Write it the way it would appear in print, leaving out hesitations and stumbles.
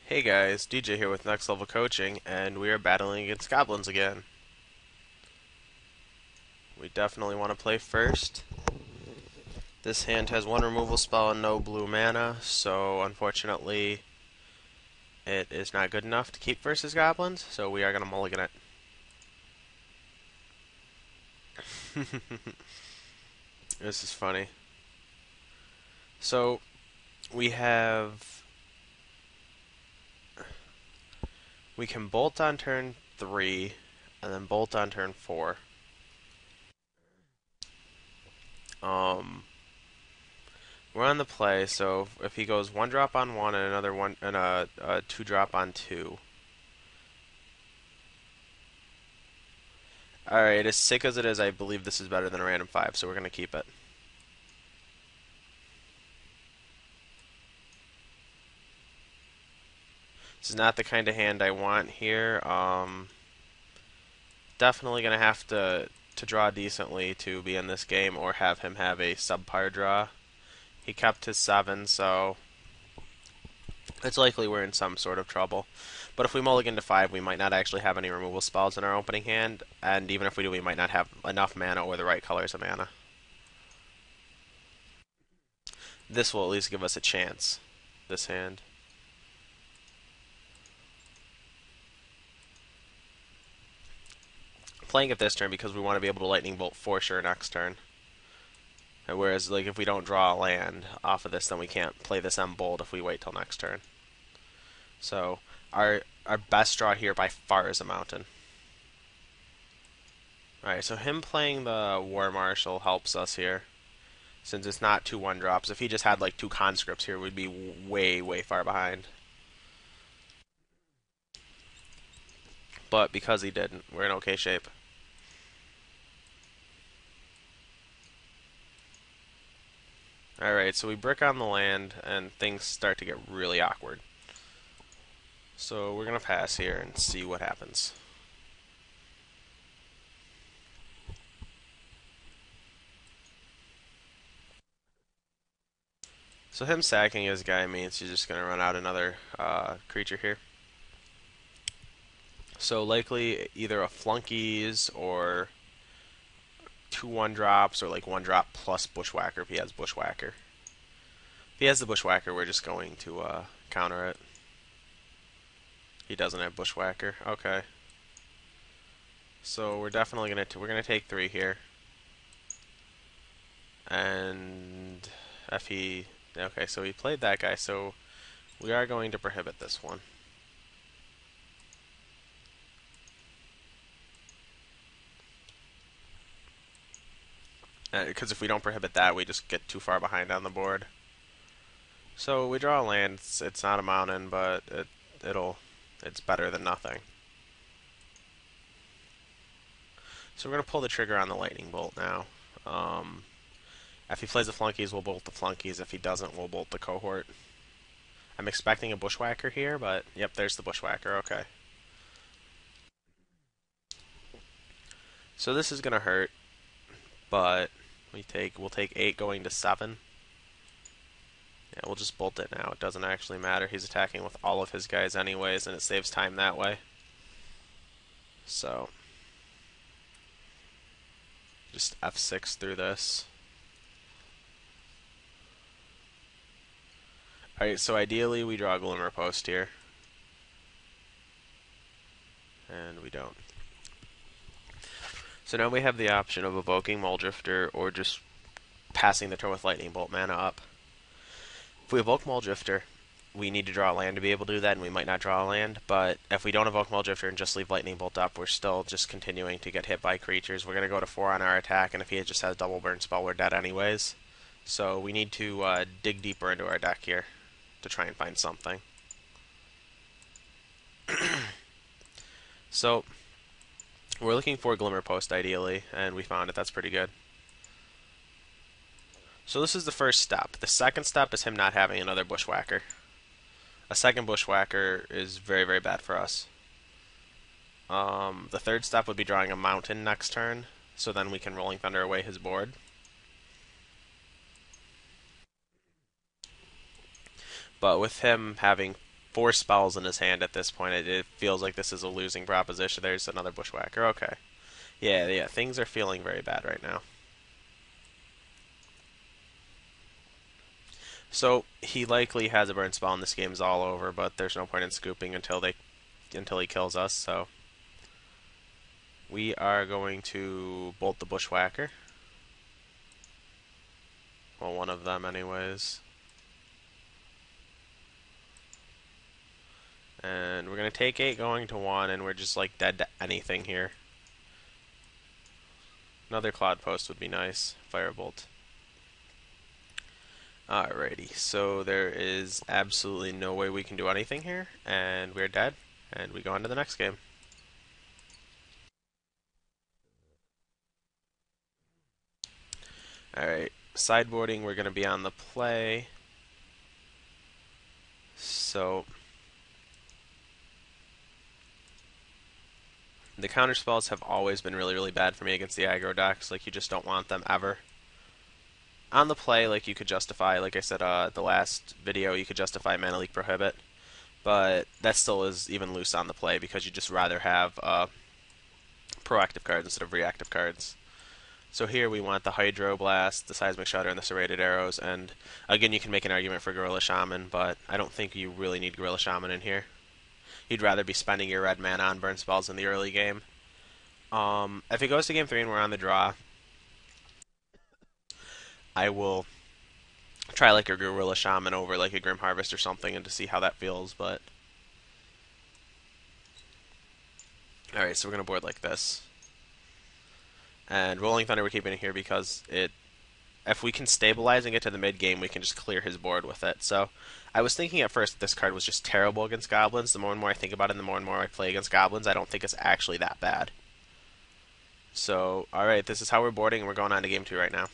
Hey guys, DJ here with Next Level Coaching, and we are battling against Goblins again. We definitely want to play first. This hand has one removal spell and no blue mana, so unfortunately it is not good enough to keep versus Goblins, so we are going to mulligan it. This is funny. So, we have... We can bolt on turn 3, and then bolt on turn 4. Um, We're on the play, so if he goes one drop on one and another one and a two drop on two. Alright, as sick as it is, I believe this is better than a random 5, so we're gonna keep it. This is not the kind of hand I want here. Definitely gonna have to draw decently to be in this game, or have him have a subpar draw. He kept his 7, so it's likely we're in some sort of trouble. But if we mulligan to 5, we might not actually have any removal spells in our opening hand, and even if we do, we might not have enough mana or the right colors of mana. This will at least give us a chance, this hand. Playing it this turn because we want to be able to Lightning Bolt for sure next turn. Whereas, like, if we don't draw a land off of this, then we can't play this on bold if we wait till next turn. So, our best draw here by far is a mountain. Alright, so him playing the War Marshal helps us here, since it's not two 1-drops. If he just had, like, two conscripts here, we'd be way, way far behind. But because he didn't, we're in okay shape. Alright, so we brick on the land, and things start to get really awkward. So we're going to pass here and see what happens. So him sacking his guy means he's just going to run out another creature here. So likely either a Flunkies or two 1-drops, or like 1-drop plus Bushwhacker if he has Bushwhacker. If he has the Bushwhacker, we're just going to counter it. He doesn't have Bushwhacker. Okay. So we're definitely gonna take 3 here. And if he okay, so he played that guy, so we are going to prohibit this one. Because if we don't prohibit that, we just get too far behind on the board. So we draw a land. It's not a mountain, but it's better than nothing. So we're gonna pull the trigger on the lightning bolt now. If he plays the flunkies, we'll bolt the flunkies. If he doesn't, we'll bolt the cohort. I'm expecting a bushwhacker here, but yep, there's the bushwhacker. Okay. So this is gonna hurt, but we'll take 8 going to 7. Yeah, we'll just bolt it now. It doesn't actually matter. He's attacking with all of his guys anyways, and it saves time that way. So just F6 through this. Alright, so ideally we draw a Glimmer Post here. And we don't. So now we have the option of evoking Muldrifter or just passing the turn with Lightning Bolt mana up. If we evoke Muldrifter, we need to draw a land to be able to do that, and we might not draw a land, but if we don't evoke Muldrifter and just leave Lightning Bolt up, we're still just continuing to get hit by creatures. We're going to go to 4 on our attack, and if he just has Double Burn Spell, we're dead anyways. So we need to dig deeper into our deck here to try and find something. So we're looking for Glimmer Post ideally, and we found it. That's pretty good. So this is the first step. The second step is him not having another Bushwhacker. A second Bushwhacker is very, very bad for us. The third step would be drawing a mountain next turn, so then we can Rolling Thunder away his board. But with him having 4 spells in his hand at this point. It feels like this is a losing proposition. There's another Bushwhacker. Okay. Yeah, yeah, things are feeling very bad right now. So he likely has a burn spell and this game's all over, but there's no point in scooping until he kills us, so we are going to bolt the Bushwhacker. Well, one of them anyways. And we're going to take 8 going to 1, and we're just like dead to anything here. Another Cloudpost would be nice. Firebolt. Alrighty, so there is absolutely no way we can do anything here, and we're dead, and we go on to the next game. Alright, sideboarding, we're going to be on the play. So the counter spells have always been really, really bad for me against the aggro decks. Like, you just don't want them ever. On the play, like, you could justify, like I said the last video, you could justify Mana Leak Prohibit, but that still is even loose on the play because you just rather have proactive cards instead of reactive cards. So here we want the Hydroblast, the Seismic Shudder, and the Serrated Arrows, and again you can make an argument for Gorilla Shaman, but I don't think you really need Gorilla Shaman in here. You'd rather be spending your red mana on burn spells in the early game. If it goes to game 3 and we're on the draw, I will try like a Gorilla Shaman over like a Grim Harvest or something and to see how that feels, but alright, so we're going to board like this. And Rolling Thunder we're keeping it here because if we can stabilize and get to the mid game, we can just clear his board with it. So I was thinking at first that this card was just terrible against Goblins. The more and more I think about it, and the more and more I play against Goblins, I don't think it's actually that bad. So, alright, this is how we're boarding, and we're going on to game 2 right now.